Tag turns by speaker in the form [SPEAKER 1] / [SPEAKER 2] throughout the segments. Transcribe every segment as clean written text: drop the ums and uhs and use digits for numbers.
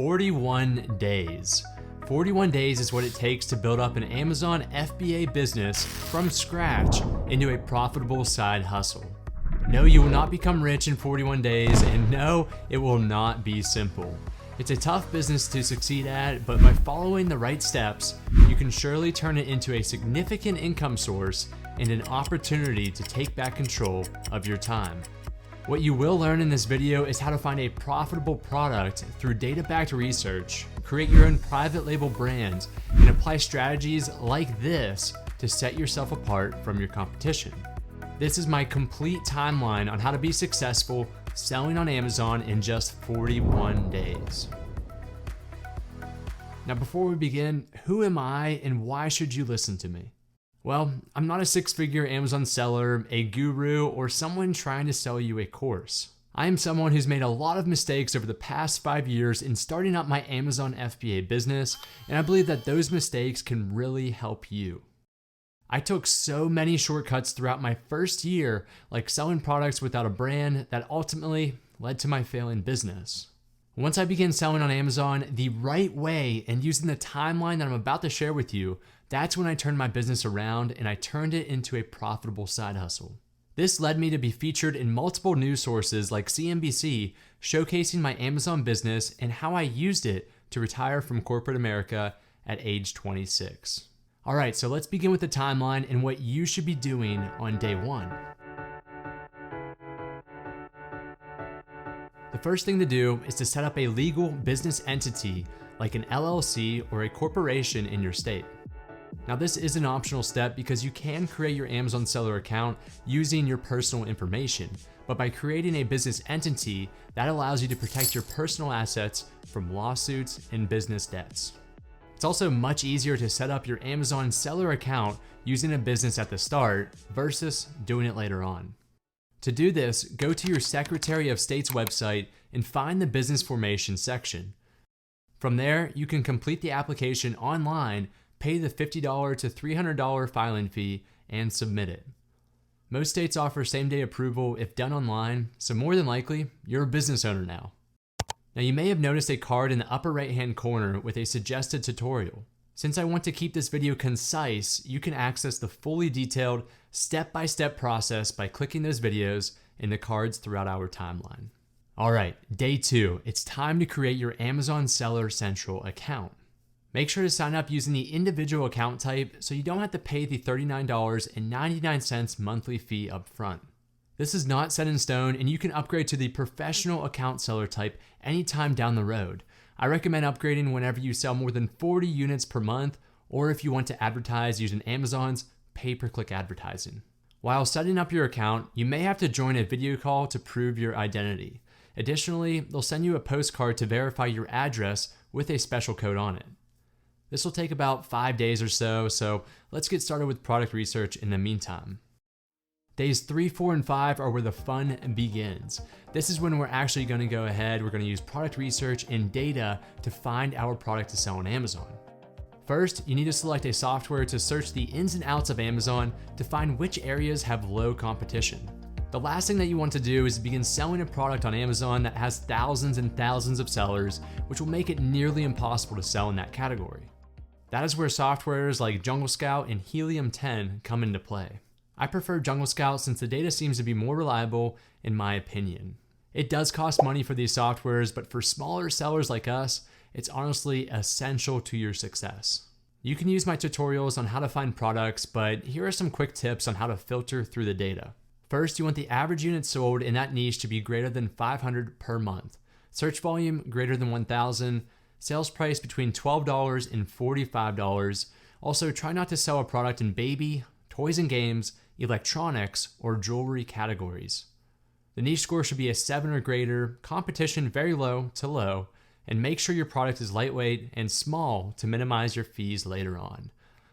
[SPEAKER 1] 41 days. 41 days is what it takes to build up an Amazon FBA business from scratch into a profitable side hustle. No, you will not become rich in 41 days, and no, it will not be simple. It's a tough business to succeed at, but by following the right steps, you can surely turn it into a significant income source and an opportunity to take back control of your time. What you will learn in this video is how to find a profitable product through data-backed research, create your own private label brand, and apply strategies like this to set yourself apart from your competition. This is my complete timeline on how to be successful selling on Amazon in just 41 days. Now, before we begin, who am I and why should you listen to me? Well, I'm not a six-figure Amazon seller, a guru, or someone trying to sell you a course. I am someone who's made a lot of mistakes over the past 5 years in starting up my Amazon FBA business, and I believe that those mistakes can really help you. I took so many shortcuts throughout my first year, like selling products without a brand, that ultimately led to my failing business. Once I began selling on Amazon the right way and using the timeline that I'm about to share with you, that's when I turned my business around and I turned it into a profitable side hustle. This led me to be featured in multiple news sources like CNBC, showcasing my Amazon business and how I used it to retire from corporate America at age 26. All right, so let's begin with the timeline and what you should be doing on day one. The first thing to do is to set up a legal business entity like an LLC or a corporation in your state. Now, this is an optional step because you can create your Amazon seller account using your personal information, but by creating a business entity, that allows you to protect your personal assets from lawsuits and business debts. It's also much easier to set up your Amazon seller account using a business at the start versus doing it later on. To do this, go to your Secretary of State's website and find the business formation section. From there, you can complete the application online, pay the $50 to $300 filing fee, and submit it. Most states offer same-day approval if done online, so more than likely, you're a business owner now. Now, you may have noticed a card in the upper right-hand corner with a suggested tutorial. Since I want to keep this video concise, you can access the fully detailed step-by-step process by clicking those videos in the cards throughout our timeline. All right, day 2, it's time to create your Amazon Seller Central account. Make sure to sign up using the individual account type so you don't have to pay the $39.99 monthly fee up front. This is not set in stone, and you can upgrade to the professional account seller type anytime down the road. I recommend upgrading whenever you sell more than 40 units per month, or if you want to advertise using Amazon's pay-per-click advertising. While setting up your account, you may have to join a video call to prove your identity. Additionally, they'll send you a postcard to verify your address with a special code on it. This will take about 5 days or so let's get started with product research in the meantime. Days 3, 4, and 5 are where the fun begins. This is when we're actually going to go ahead, we're going to use product research and data to find our product to sell on Amazon. First, you need to select a software to search the ins and outs of Amazon to find which areas have low competition. The last thing that you want to do is begin selling a product on Amazon that has thousands and thousands of sellers, which will make it nearly impossible to sell in that category. That is where softwares like Jungle Scout and Helium 10 come into play. I prefer Jungle Scout since the data seems to be more reliable in my opinion. It does cost money for these softwares, but for smaller sellers like us, it's honestly essential to your success. You can use my tutorials on how to find products, but here are some quick tips on how to filter through the data. First, you want the average units sold in that niche to be greater than 500 per month. Search volume greater than 1,000. Sales price between $12 and $45. Also, try not to sell a product in baby, toys and games, electronics, or jewelry categories. The niche score should be a 7 or greater, competition very low to low, and make sure your product is lightweight and small to minimize your fees later on.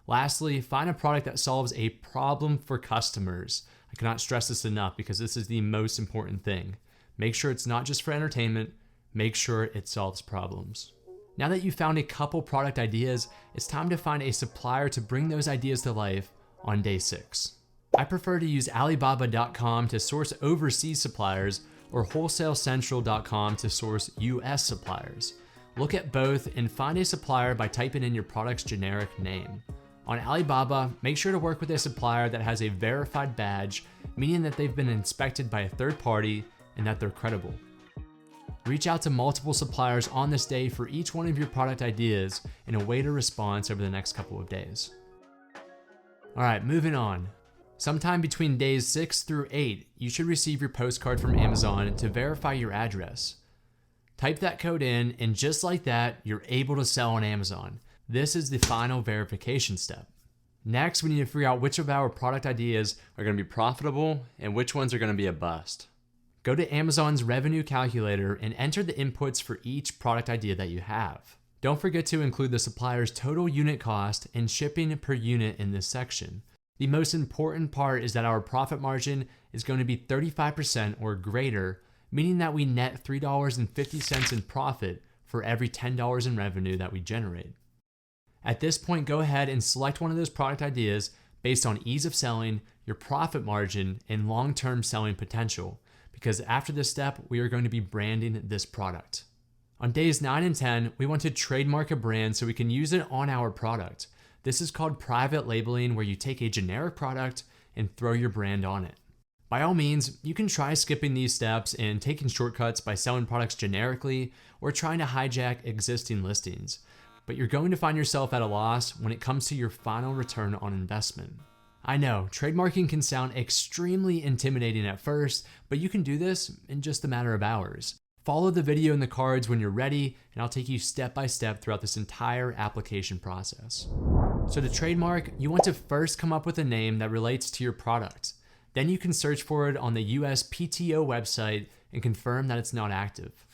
[SPEAKER 1] Lastly, find a product that solves a problem for customers. I cannot stress this enough because this is the most important thing. Make sure it's not just for entertainment, make sure it solves problems. Now that you've found a couple product ideas, it's time to find a supplier to bring those ideas to life on day 6. I prefer to use Alibaba.com to source overseas suppliers or WholesaleCentral.com to source US suppliers. Look at both and find a supplier by typing in your product's generic name. On Alibaba, make sure to work with a supplier that has a verified badge, meaning that they've been inspected by a third party and that they're credible. Reach out to multiple suppliers on this day for each one of your product ideas and await a response over the next couple of days. All right, moving on. Sometime between days 6 through 8, you should receive your postcard from Amazon to verify your address. Type that code in, and just like that, you're able to sell on Amazon. This is the final verification step. Next, we need to figure out which of our product ideas are going to be profitable and which ones are going to be a bust. Go to Amazon's revenue calculator and enter the inputs for each product idea that you have. Don't forget to include the supplier's total unit cost and shipping per unit in this section. The most important part is that our profit margin is going to be 35% or greater, meaning that we net $3.50 in profit for every $10 in revenue that we generate. At this point, go ahead and select one of those product ideas based on ease of selling, your profit margin, and long-term selling potential, because after this step, we are going to be branding this product. On days 9 and 10, we want to trademark a brand so we can use it on our product. This is called private labeling, where you take a generic product and throw your brand on it. By all means, you can try skipping these steps and taking shortcuts by selling products generically or trying to hijack existing listings, but you're going to find yourself at a loss when it comes to your final return on investment. I know, trademarking can sound extremely intimidating at first, but you can do this in just a matter of hours. Follow the video in the cards when you're ready, and I'll take you step by step throughout this entire application process. So to trademark, you want to first come up with a name that relates to your product. Then you can search for it on the USPTO website and confirm that it's not active.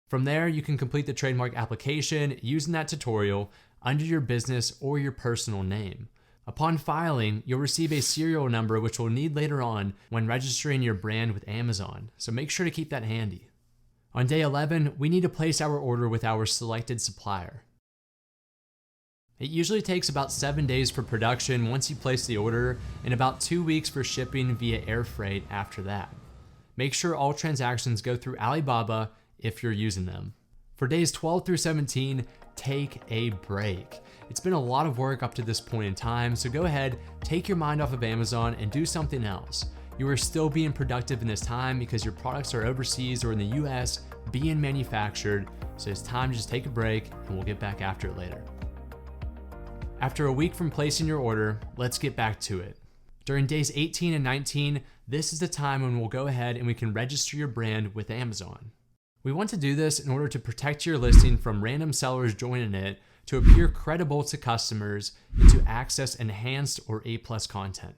[SPEAKER 1] From there, you can complete the trademark application using that tutorial under your business or your personal name. Upon filing, you'll receive a serial number which we'll need later on when registering your brand with Amazon, so make sure to keep that handy. On day 11, we need to place our order with our selected supplier. It usually takes about 7 days for production once you place the order, and about 2 weeks for shipping via air freight after that. Make sure all transactions go through Alibaba if you're using them. For days 12 through 17, take a break. It's been a lot of work up to this point in time, so go ahead, take your mind off of Amazon and do something else. You are still being productive in this time because your products are overseas or in the US being manufactured, so it's time to just take a break and we'll get back after it later. After a week from placing your order, let's get back to it. During days 18 and 19, this is the time when we'll go ahead and we can register your brand with Amazon. We want to do this in order to protect your listing from random sellers joining it, to appear credible to customers, and to access enhanced or A+ content.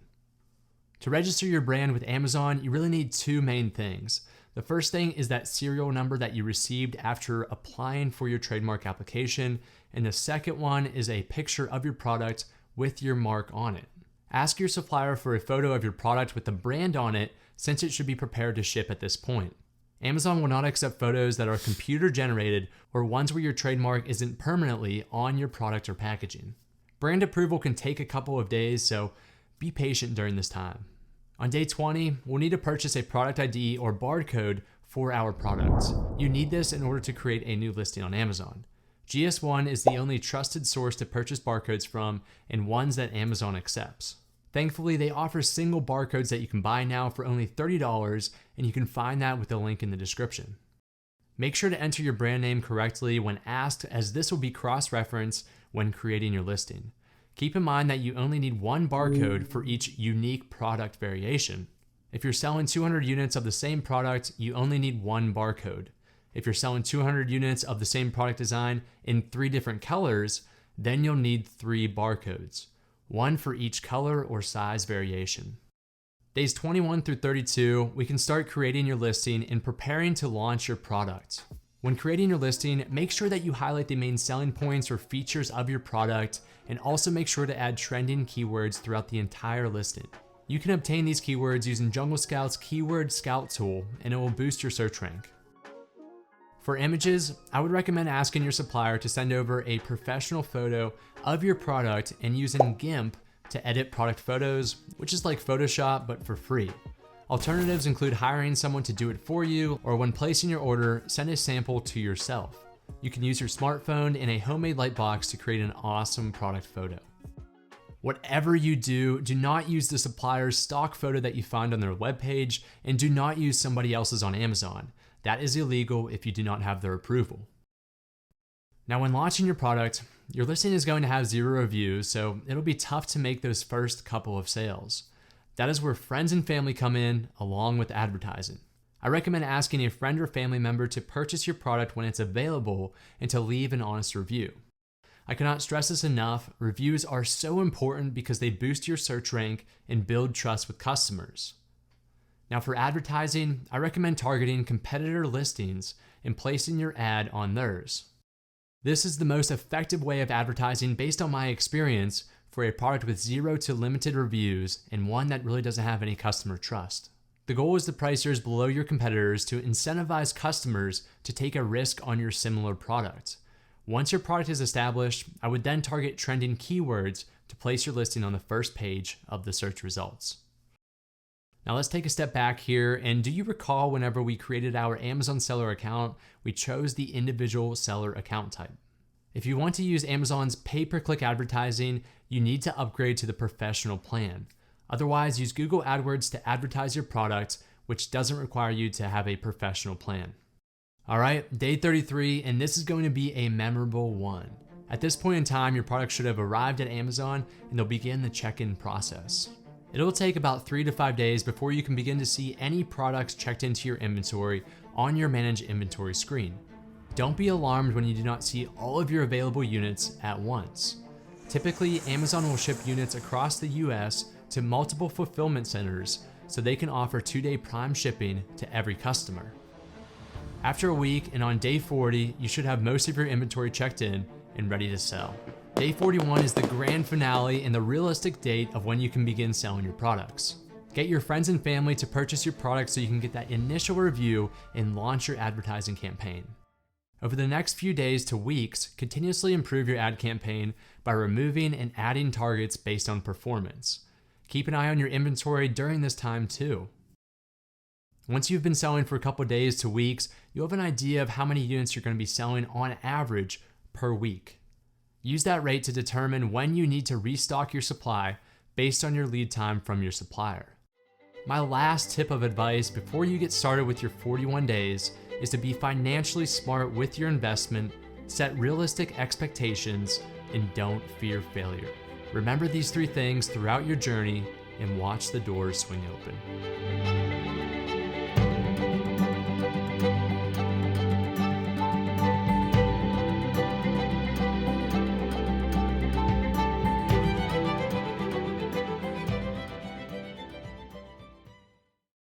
[SPEAKER 1] To register your brand with Amazon, you really need 2 main things. The first thing is that serial number that you received after applying for your trademark application, and the second one is a picture of your product with your mark on it. Ask your supplier for a photo of your product with the brand on it, since it should be prepared to ship at this point. Amazon will not accept photos that are computer generated or ones where your trademark isn't permanently on your product or packaging. Brand approval can take a couple of days, so be patient during this time. On day 20, we'll need to purchase a product ID or barcode for our product. You need this in order to create a new listing on Amazon. GS1 is the only trusted source to purchase barcodes from and ones that Amazon accepts. Thankfully, they offer single barcodes that you can buy now for only $30, and you can find that with the link in the description. Make sure to enter your brand name correctly when asked, as this will be cross-referenced when creating your listing. Keep in mind that you only need 1 barcode for each unique product variation. If you're selling 200 units of the same product, you only need 1 barcode. If you're selling 200 units of the same product design in 3 different colors, then you'll need 3 barcodes. 1 for each color or size variation. Days 21 through 32, we can start creating your listing and preparing to launch your product. When creating your listing, make sure that you highlight the main selling points or features of your product, and also make sure to add trending keywords throughout the entire listing. You can obtain these keywords using Jungle Scout's Keyword Scout tool, and it will boost your search rank. For images, I would recommend asking your supplier to send over a professional photo of your product and using GIMP to edit product photos, which is like Photoshop but for free. Alternatives include hiring someone to do it for you, or when placing your order, send a sample to yourself. You can use your smartphone and a homemade light box to create an awesome product photo. Whatever you do, do not use the supplier's stock photo that you find on their webpage, and do not use somebody else's on Amazon. That is illegal if you do not have their approval. Now, when launching your product, your listing is going to have 0 reviews, so it'll be tough to make those first couple of sales. That is where friends and family come in, along with advertising. I recommend asking a friend or family member to purchase your product when it's available and to leave an honest review. I cannot stress this enough, reviews are so important because they boost your search rank and build trust with customers. Now for advertising, I recommend targeting competitor listings and placing your ad on theirs. This is the most effective way of advertising based on my experience for a product with 0 to limited reviews and one that really doesn't have any customer trust. The goal is to price yours below your competitors to incentivize customers to take a risk on your similar product. Once your product is established, I would then target trending keywords to place your listing on the first page of the search results. Now let's take a step back here, and do you recall whenever we created our Amazon seller account, we chose the individual seller account type? If you want to use Amazon's pay-per-click advertising, you need to upgrade to the professional plan. Otherwise, use Google AdWords to advertise your product, which doesn't require you to have a professional plan. All right, day 33, and this is going to be a memorable one. At this point in time, your product should have arrived at Amazon and they'll begin the check-in process. It'll take about 3 to 5 days before you can begin to see any products checked into your inventory on your Manage Inventory screen. Don't be alarmed when you do not see all of your available units at once. Typically, Amazon will ship units across the US to multiple fulfillment centers so they can offer 2-day prime shipping to every customer. After a week and on day 40, you should have most of your inventory checked in and ready to sell. Day 41 is the grand finale and the realistic date of when you can begin selling your products. Get your friends and family to purchase your product so you can get that initial review and launch your advertising campaign. Over the next few days to weeks, continuously improve your ad campaign by removing and adding targets based on performance. Keep an eye on your inventory during this time too. Once you've been selling for a couple days to weeks, you'll have an idea of how many units you're going to be selling on average per week. Use that rate to determine when you need to restock your supply based on your lead time from your supplier. My last tip of advice before you get started with your 41 days is to be financially smart with your investment, set realistic expectations, and don't fear failure. Remember these 3 things throughout your journey and watch the doors swing open.